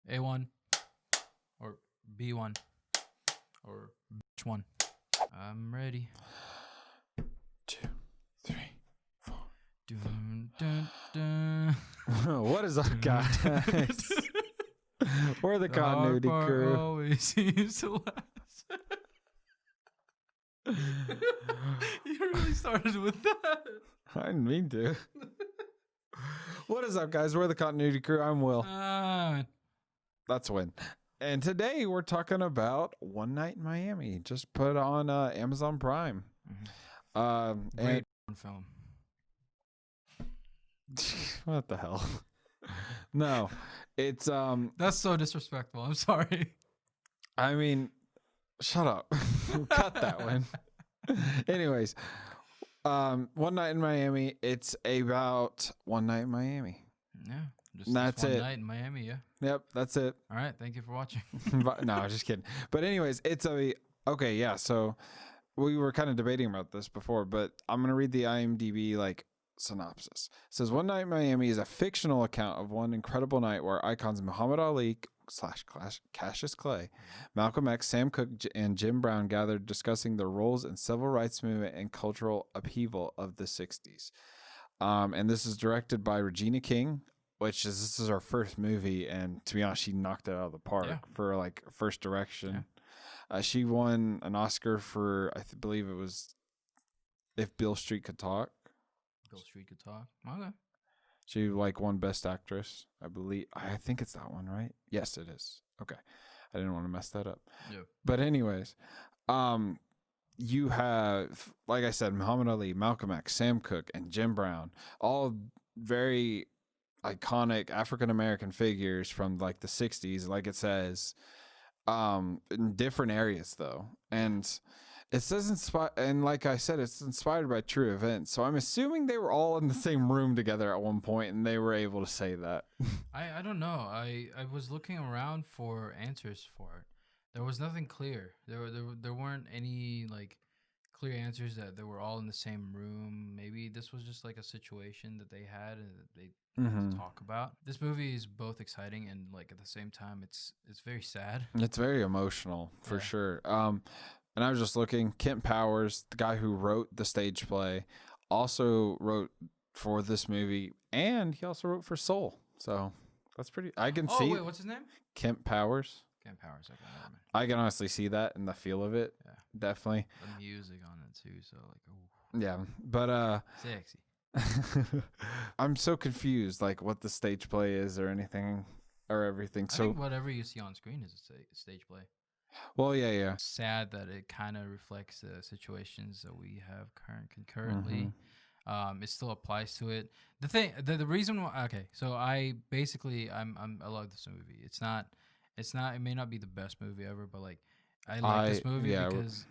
A1 or B1 or H1. I'm ready. 2, 3, 4. Dun, dun, dun. What is up, guys? We're the continuity hard part crew. always seems to last. You really started with that. I didn't mean to. What is up, guys? We're the continuity crew. I'm Will. That's Wynne. And today we're talking about One Night in Miami. Just put on Amazon Prime. Mm-hmm. Great film. What the hell? No, it's That's so disrespectful. I'm sorry. I mean, shut up. Cut that one. Anyways, One Night in Miami. It's about one night in Miami. Yeah. Just That's one it. night in Miami, yeah. Yep, that's it. All right, thank you for watching. No, just kidding. But anyways, it's okay, yeah. So we were kind of debating about this before, but I'm gonna read the IMDb synopsis. It says One Night in Miami is a fictional account of one incredible night where icons Muhammad Ali / Cassius Clay, Malcolm X, Sam Cooke, and Jim Brown gathered discussing their roles in civil rights movement and cultural upheaval of the 60s. And this is directed by Regina King, this is our first movie, and to be honest, she knocked it out of the park for first direction. Yeah. She won an Oscar for believe it was If Beale Street Could Talk. Beale Street Could Talk. Okay. She won Best Actress, I believe. I think it's that one, right? Yes, it is. Okay, I didn't want to mess that up. Yeah. But anyways, you have, like I said, Muhammad Ali, Malcolm X, Sam Cooke, and Jim Brown, all very iconic African-American figures from the 60s, like it says, in different areas though. And it says and like I said, it's inspired by true events. So I'm assuming they were all in the same room together at one point and they were able to say that. I don't know. I was looking around for answers for it. There was nothing clear. There weren't any clear answers that they were all in the same room. Maybe this was just a situation that they had and that they talk about. This movie is both exciting and at the same time it's very sad. It's very emotional for sure. And I was just looking, Kent Powers, the guy who wrote the stage play, also wrote for this movie, and he also wrote for Soul. So that's pretty. I can see. Oh wait, what's his name? Kent Powers. Kent Powers. Okay, I can honestly see that in the feel of it. Yeah, definitely. The music on it too. So yeah, but sexy. I'm so confused, what the stage play is or anything or everything. I think whatever you see on screen is a stage play. Well, yeah. Sad that it kind of reflects the situations that we have concurrently. It still applies to it. The reason why. Okay, so I love this movie. It's not. It may not be the best movie ever, but I like this movie because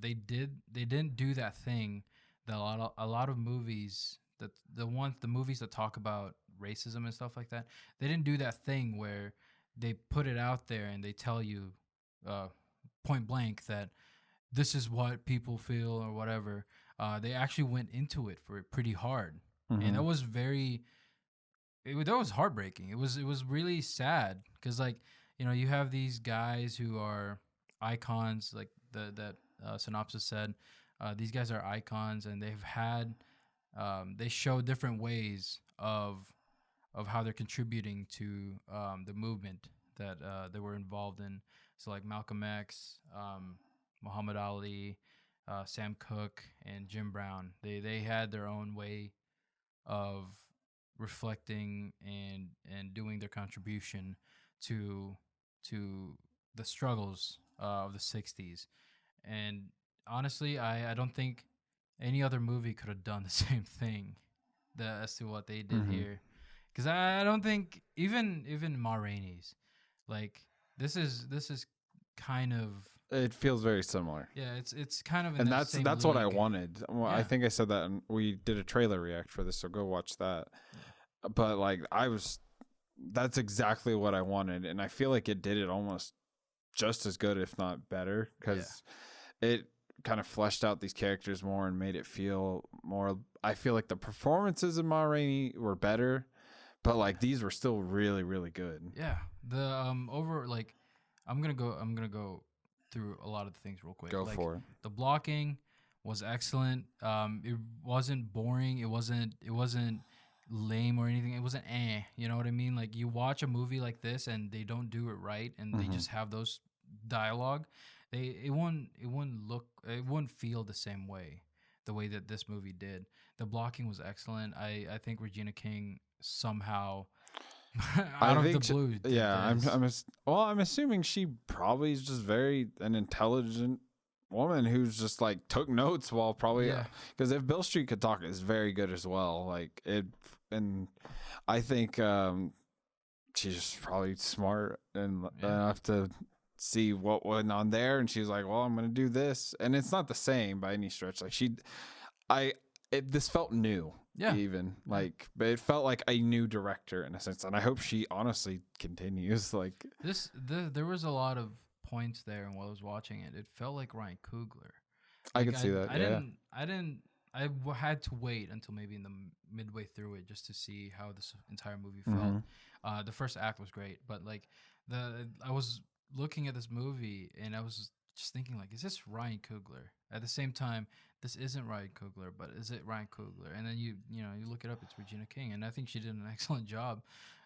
they didn't do that thing that a lot of movies that the movies that talk about racism and stuff like that, they didn't do that thing where they put it out there and they tell you point blank that this is what people feel or whatever. They actually went into it for pretty hard, and that was that was heartbreaking. It was really sad because you have these guys who are icons, like that synopsis said. These guys are icons, and they show different ways of how they're contributing to the movement that they were involved in. So Malcolm X, Muhammad Ali, Sam Cooke, and Jim Brown, they had their own way of reflecting and doing their contribution to the struggles of the 60s. And honestly, I don't think any other movie could have done the same thing as to what they did here. Because I don't think even Ma Rainey's this is kind of. It feels very similar. Yeah, it's kind of. And that's league. What I wanted. Well, yeah. I think I said that, and we did a trailer react for this, so go watch that. Yeah. But that's exactly what I wanted, and I feel like it did it almost just as good, if not better, because it kind of fleshed out these characters more and made it feel more. I feel like the performances of Ma Rainey were better, but these were still really, really good. Yeah, over like I'm gonna go through a lot of the things real quick. Go Like for it. the blocking was excellent. It wasn't boring. It wasn't lame or anything. It wasn't you know what I mean? Like you watch a movie like this and they don't do it right and they just have those dialogue. It wouldn't feel the same way, the way that this movie did. The blocking was excellent. I think Regina King somehow out of the blue. I'm assuming she probably is just an intelligent woman who's just like took notes while probably because if Bill Street could talk, it's very good as well. Like it, and I think she's just probably smart and enough to see what went on there, and she was like, "Well, I'm gonna do this," and it's not the same by any stretch. Like this felt new. Yeah. Even like, but it felt like a new director in a sense, and I hope she honestly continues. Like there was a lot of points there, and while I was watching it, it felt like Ryan Coogler. Like, I could see that. I had to wait until maybe in the midway through it just to see how this entire movie felt. The first act was great, but like I was looking at this movie and I was just thinking like, is this Ryan Coogler? At the same time, this isn't Ryan Coogler, but is it Ryan Coogler? And then you look it up, it's Regina King, and I think she did an excellent job.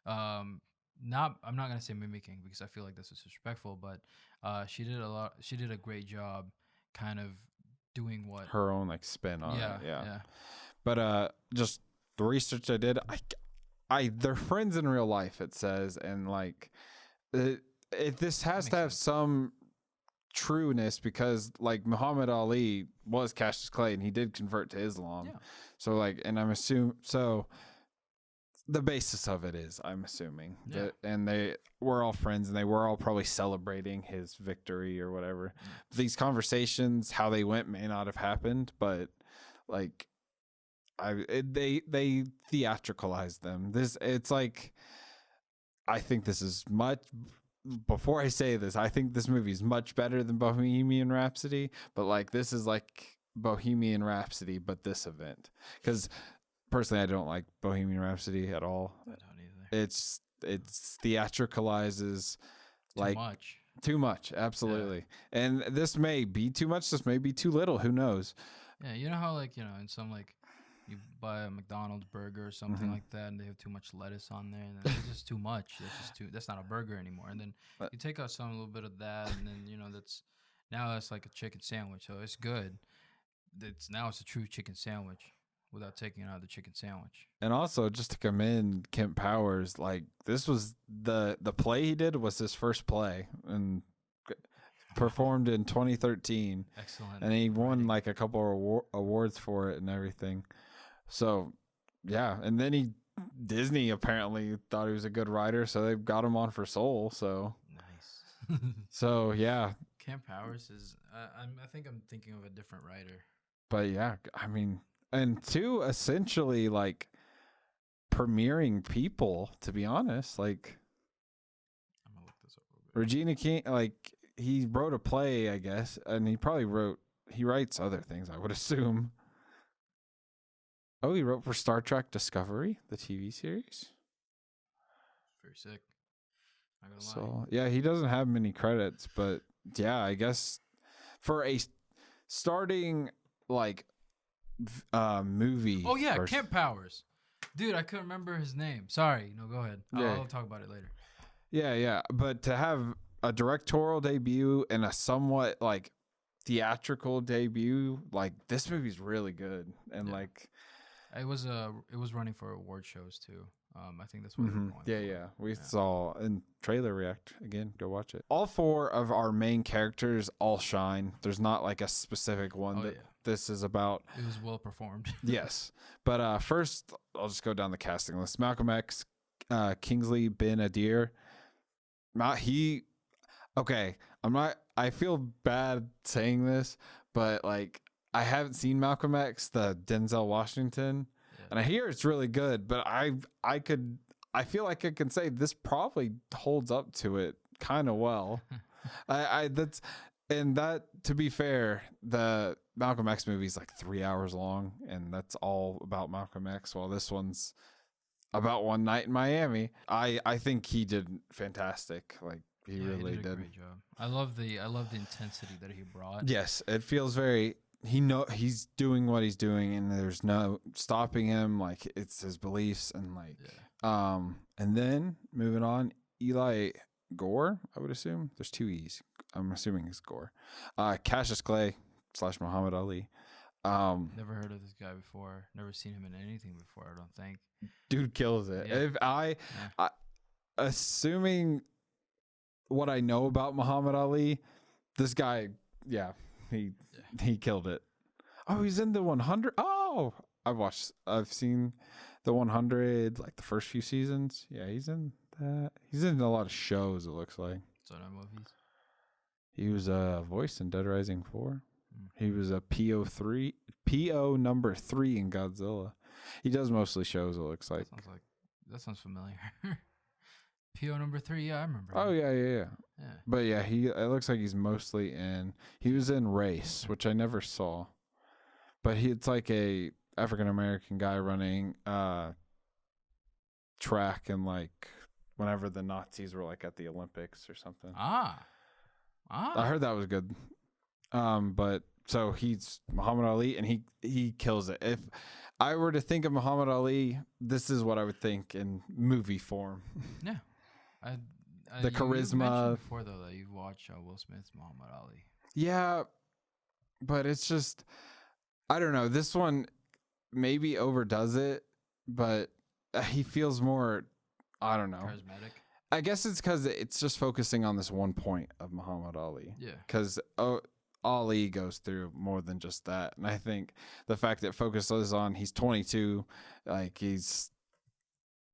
I'm not gonna say mimicking because I feel like this is disrespectful, but she did a great job, kind of doing what her own like spin on it. Yeah. But just the research I did, they're friends in real life. It says, and like this has to have some trueness because like Muhammad Ali was Cassius Clay and he did convert to Islam. Yeah. So like, and I'm assuming so. The basis of it is, I'm assuming, that, and they were all friends, and they were all probably celebrating his victory or whatever. These conversations, how they went, may not have happened, but like, they theatricalized them. It's like, I think this is much. Before I say this, I think this movie is much better than Bohemian Rhapsody, but like this is like Bohemian Rhapsody, but this event because. Personally, I don't like Bohemian Rhapsody at all. I don't either. It's theatricalizes too much, absolutely. Yeah. And this may be too much. This may be too little. Who knows? Yeah, you know how like in some like you buy a McDonald's burger or something like that, and they have too much lettuce on there, and then it's just too much. That's not a burger anymore. And then you take out a little bit of that, and then that's like a chicken sandwich. So it's good. It's a true chicken sandwich. Without taking out the chicken sandwich. And also, just to commend Kemp Powers, like this was the play he did was his first play and performed in 2013. Excellent. And he won like a couple of awards for it and everything. So, yeah. And then Disney apparently thought he was a good writer, so they got him on for Soul. So nice. So yeah. Kemp Powers is. I think I'm thinking of a different writer. But yeah, I mean. And two, essentially, like, premiering people, to be honest. Like, I'm going to look this up a little bit. Regina King, like, he wrote a play, I guess, and he writes other things, I would assume. Oh, he wrote for Star Trek Discovery, the TV series. Very sick. Not gonna lie. Yeah, he doesn't have many credits, but yeah, I guess for a starting, like, movie. Oh yeah, Kemp Powers, dude. I couldn't remember his name. Sorry. No, go ahead. I'll talk about it later. Yeah. But to have a directorial debut and a somewhat like theatrical debut, like this movie's really good. And like, it was running for award shows too. I think that's what they were going for. Yeah. We saw in Trailer React again. Go watch it. All four of our main characters all shine. There's not like a specific one this is about. It was well performed. Yes. But first, I'll just go down the casting list. Malcolm X, Kingsley Ben-Adir. I feel bad saying this, but like I haven't seen Malcolm X, the Denzel Washington, and I hear it's really good, but I feel like I can say this probably holds up to it kind of well. To be fair, the Malcolm X movie is like 3 hours long, and that's all about Malcolm X. While this one's about One Night in Miami. I think he did fantastic. Like he really did a great job. I love the intensity that he brought. Yes, it feels very. He's doing what he's doing, and there's no stopping him. Like it's his beliefs, and like and then moving on, Eli Gore. I would assume there's two E's. I'm assuming it's Gore. Cassius Clay / Muhammad Ali. Never heard of this guy before. Never seen him in anything before. I don't think. Dude kills it. If I assuming what I know about Muhammad Ali, this guy, he killed it. Oh, he's in the 100. Oh, I've seen the 100, like the first few seasons. Yeah, he's in that. He's in a lot of shows, it looks like. So no movies. He was a voice in Dead Rising 4. He was a PO number 3 in Godzilla. He does mostly shows, it looks like. That sounds familiar. PO number 3, yeah, I remember. Oh yeah. But yeah, it looks like he's mostly he was in Race, which I never saw. But it's like a African American guy running track, and like whenever the Nazis were like at the Olympics or something. I heard that was good. But so he's Muhammad Ali, and he kills it. If I were to think of Muhammad Ali, this is what I would think in movie form. Yeah. The charisma. You mentioned before though that you've watched Will Smith's Muhammad Ali. Yeah, but it's just, I don't know. This one maybe overdoes it, but he feels more, I don't know. Charismatic. I guess it's because it's just focusing on this one point of Muhammad Ali. Yeah. Because Ali goes through more than just that. And I think the fact that focuses on he's 22, like he's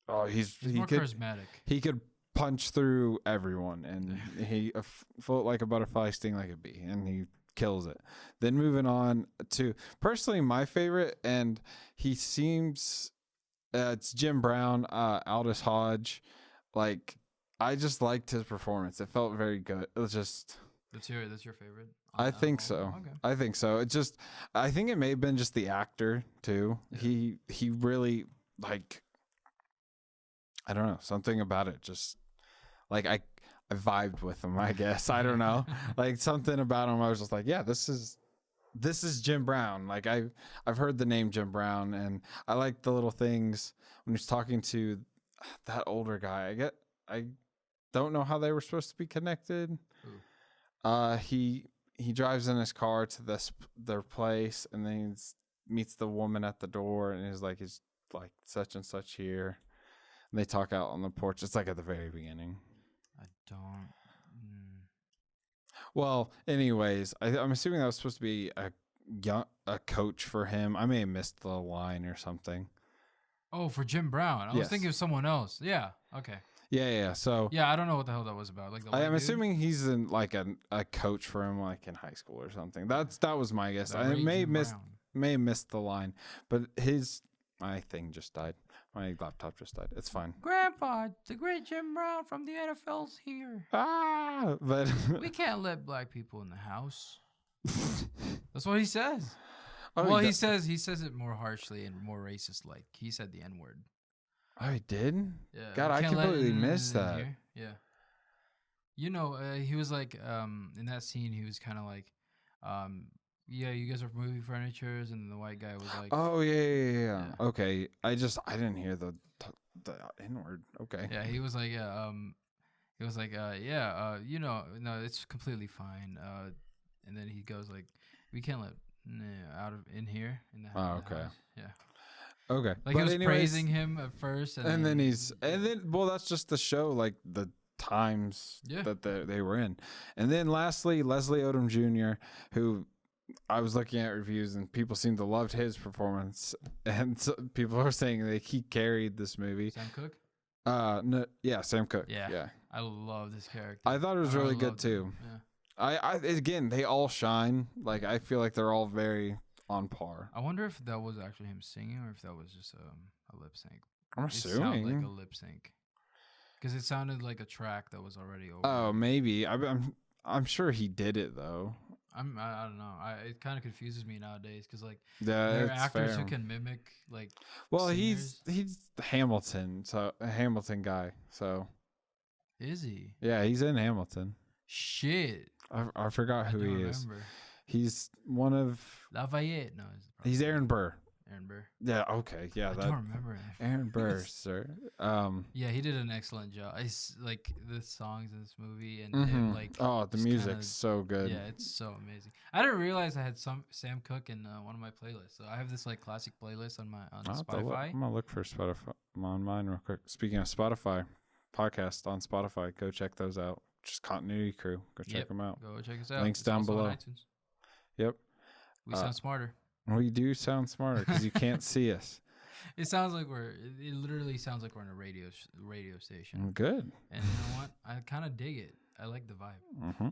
more charismatic. He could punch through everyone, and he float like a butterfly, sting like a bee, and he kills it. Then moving on to personally my favorite, and he seems it's Jim Brown, Aldous Hodge. Like I just liked his performance. It felt very good. It was just that's your favorite. I think so. Okay. I think so. It just I think it may have been just the actor too. Yeah. He really like. I don't know, something about it just like I vibed with him, I guess. I don't know. Like something about him I was just like, yeah, this is Jim Brown. Like I've heard the name Jim Brown, and I like the little things when he's talking to that older guy. I don't know how they were supposed to be connected. Ooh. He drives in his car to their place, and then he meets the woman at the door, and he's like such and such here. They talk out on the porch. It's like at the very beginning. I don't. Well, anyways, I'm assuming that was supposed to be a coach for him. I may have missed the line or something. Oh, for Jim Brown. I was thinking of someone else. Yeah. Okay. Yeah. So yeah, I don't know what the hell that was about. Like I'm assuming he's in like a coach for him, like in high school or something. That was my guess. I may have missed the line, but my thing just died. My laptop just died. It's fine. Grandpa, the great Jim Brown from the NFL's here. But we can't let black people in the house. That's what he says. Oh, well, he says it more harshly and more racist. Like he said the N word. Oh, he did? Yeah. God, I completely missed that. Here. Yeah. You know, he was like, in that scene, he was kind of like, yeah, you guys are movie furnitures, and the white guy was like, "Oh yeah. Okay, I didn't hear the N word. Okay. Yeah, he was like, you know, no, it's completely fine. And then he goes like, we can't let in here in the house. Oh, okay. House. Yeah. Okay. Like he was praising him at first, and then well, that's just the show, like the times that they were in, and then lastly, Leslie Odom Jr., who. I was looking at reviews, and people seem to love his performance, and so people are saying that he carried this movie. Sam Cooke? No, yeah, Sam Cooke. Yeah. I love this character. I thought it was really good too. Yeah. I again, they all shine. Like I feel like they're all very on par. I wonder if that was actually him singing, or if that was just a lip sync. I'm assuming. It sounded like a lip sync because it sounded like a track that was already over. Oh, maybe. I'm sure he did it though. I don't know. It kind of confuses me nowadays because like Yeah, there are it's actors fair. who can mimic like. Well, singers. he's Hamilton, so a Hamilton guy. So Is he? yeah, he's in Hamilton. Shit. I forgot I who don't he remember. is. He's one of. Lafayette. No, He's Aaron Burr. Aaron Burr. Yeah. Okay. Yeah. I don't remember him. Aaron Burr, sir. Yeah, he did an excellent job. Like the songs in this movie and like the music's so good. Yeah, it's so amazing. I didn't realize I had some Sam Cooke in one of my playlists. So I have this like classic playlist on Spotify. I'm gonna look for Spotify on mine real quick. Speaking of Spotify, podcast on Spotify, go check those out. Just Continuity Crew, go check them out. Go check us out. Links It's down also on below. iTunes. Yep. We sound smarter. We do sound smarter because you can't see us. It sounds like it literally sounds like we're in a radio station. Good. And you know what? I kind of dig it. I like the vibe. Mm-hmm.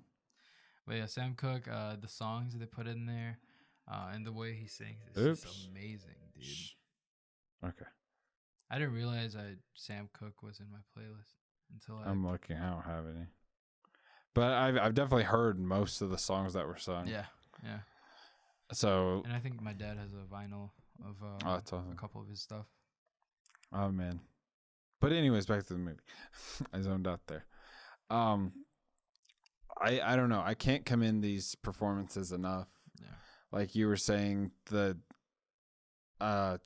But yeah, Sam Cooke, the songs that they put in there, and the way he sings is just amazing, dude. Okay. I didn't realize Sam Cooke was in my playlist until I'm looking. I don't have any. But I've definitely heard most of the songs that were sung. Yeah. So. And I think my dad has a vinyl of that's awesome. a couple of his stuff. Oh man. But anyways, back to the movie. I zoned out there. I don't know. I can't commend these performances enough. Yeah. Like you were saying, the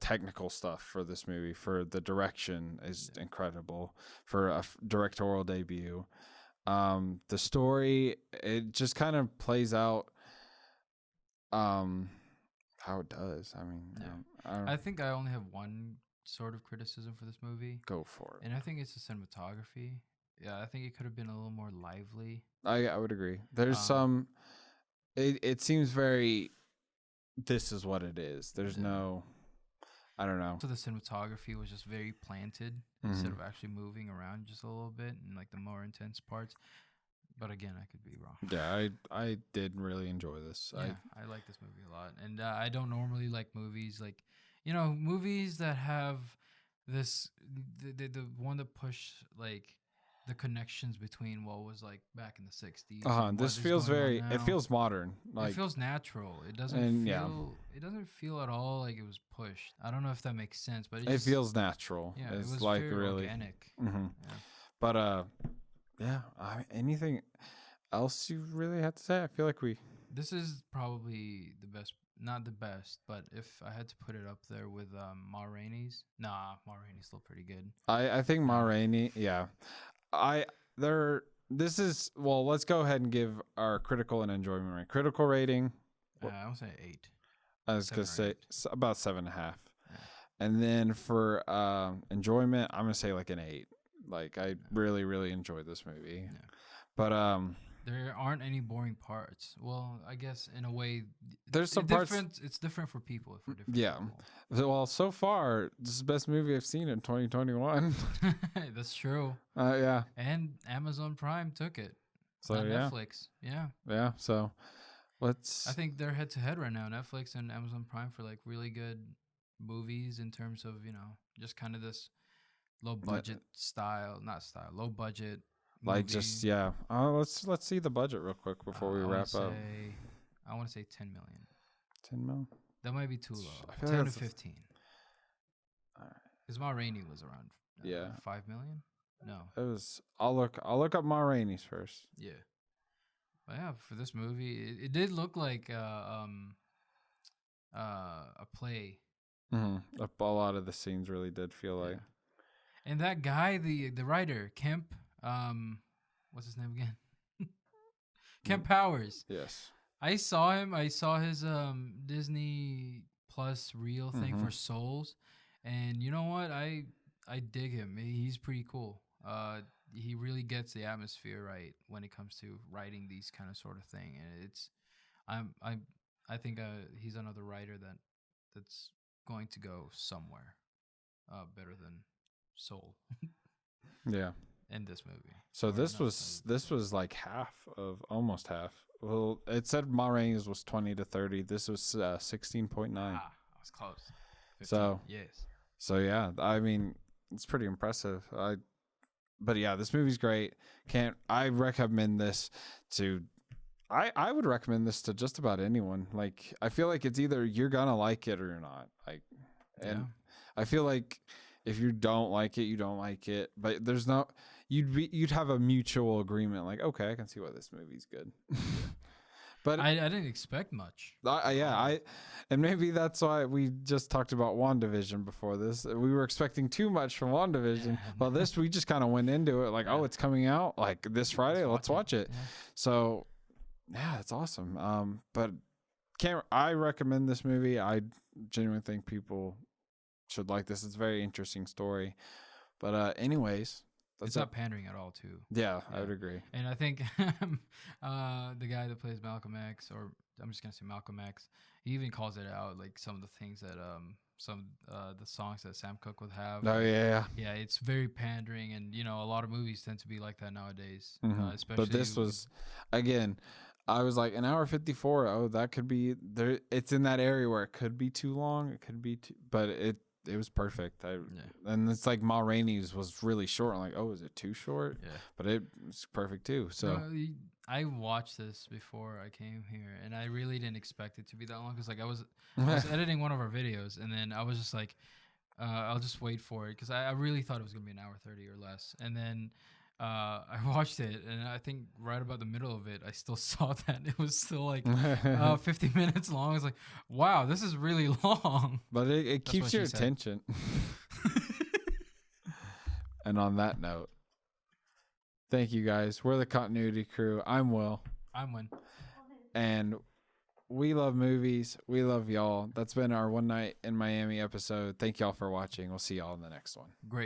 technical stuff for this movie, for the direction is incredible, for a directorial debut. The story, it just kind of plays out how it does. I mean, I think I only have one sort of criticism for this movie. Go for it. And I think it's the cinematography. Yeah, I think it could have been a little more lively. I would agree. There's some. It seems very. This is what it is. There's no. I don't know. So the cinematography was just very planted instead of actually moving around just a little bit and like the more intense parts. But again, I could be wrong. Yeah, I did really enjoy this. Yeah, I like this movie a lot, and I don't normally like movies like, movies that have this the one that push like the connections between what was like back in the 60s. This feels it feels modern. Like, it feels natural. It doesn't feel it doesn't feel at all like it was pushed. I don't know if that makes sense, but it feels natural. Yeah, it's it was like very really organic. Mm-hmm. Yeah. But yeah. Anything else you really had to say? I feel like This is probably the best, not the best, but if I had to put it up there with Ma Rainey's, Ma Rainey's still pretty good. I think Ma Rainey, yeah. This is, well, let's go ahead and give our critical and enjoyment rating. Critical rating, I would say 8. I was gonna say about 7.5. Yeah. And then for enjoyment, I'm gonna say like an 8. Like I really, really enjoyed this movie. Yeah. But there aren't any boring parts. Well, I guess in a way, there's some parts. It's different for people. For different people. Well, so far, this is the best movie I've seen in 2021. That's true. Yeah. And Amazon Prime took it. So not Netflix. Yeah. Yeah. So I think they're head to head right now, Netflix and Amazon Prime, for like really good movies in terms of just kind of this low budget low budget. Like movie. just let's see the budget real quick before we wrap up. I want to say 10 million. 10 mil? That might be too low. I feel 10 like to 15. Because Ma Rainey was around 5 million. No, it was. I'll look up Ma Rainey's first. Yeah, but yeah, for this movie, it did look like a play. Mm-hmm. A lot of the scenes really did feel like. And that guy, the writer, Kemp. What's his name again? Kemp Powers. Yes. I saw him. I saw his Disney Plus reel thing for Souls, and you know what? I dig him. He's pretty cool. He really gets the atmosphere right when it comes to writing these kind of sort of thing, and it's I think he's another writer that's going to go somewhere better than Soul. Yeah. In this movie. So this was like almost half. Well, it said Ma Rainey's was 20 to 30. This was 16.9. I was close. 15. So yes. So yeah, I mean, it's pretty impressive. But yeah, this movie's great. I recommend this to I would recommend this to just about anyone. Like, I feel like it's either you're gonna like it or you're not. Like, and I feel like if you don't like it, you don't like it. But there's no, you'd have a mutual agreement. Like, okay, I can see why this movie's good. But I didn't expect much. And maybe that's why we just talked about WandaVision before this. We were expecting too much from WandaVision. Yeah. Well, this, we just kind of went into it like, oh, it's coming out like this Friday. Let's watch it. Yeah. So, yeah, it's awesome. But I recommend this movie. I genuinely think people should like this. It's a very interesting story. But anyways. It's not pandering at all, too. Yeah, I would agree. And I think the guy that plays Malcolm X, or I'm just gonna say Malcolm X, he even calls it out, like some of the things that the songs that Sam Cooke would have. Oh yeah. Yeah, it's very pandering, and a lot of movies tend to be like that nowadays. Especially. But this was, again, I was like an hour 54. Oh, that could be there. It's in that area where it could be too long. It could be but it was perfect. And it's like Ma Rainey's was really short. I'm like, oh, is it too short? Yeah. But it was perfect too. So I watched this before I came here, and I really didn't expect it to be that long because like I was editing one of our videos, and then I was just like, I'll just wait for it because I really thought it was gonna be an hour 30 or less, and then. I watched it, and I think right about the middle of it, I still saw that it was still like 50 minutes long. I was like, wow, this is really long. But it keeps your attention. And on that note, thank you guys. We're the Continuity Crew. I'm Will. I'm Wynne. And we love movies. We love y'all. That's been our One Night in Miami episode. Thank y'all for watching. We'll see y'all in the next one. Great.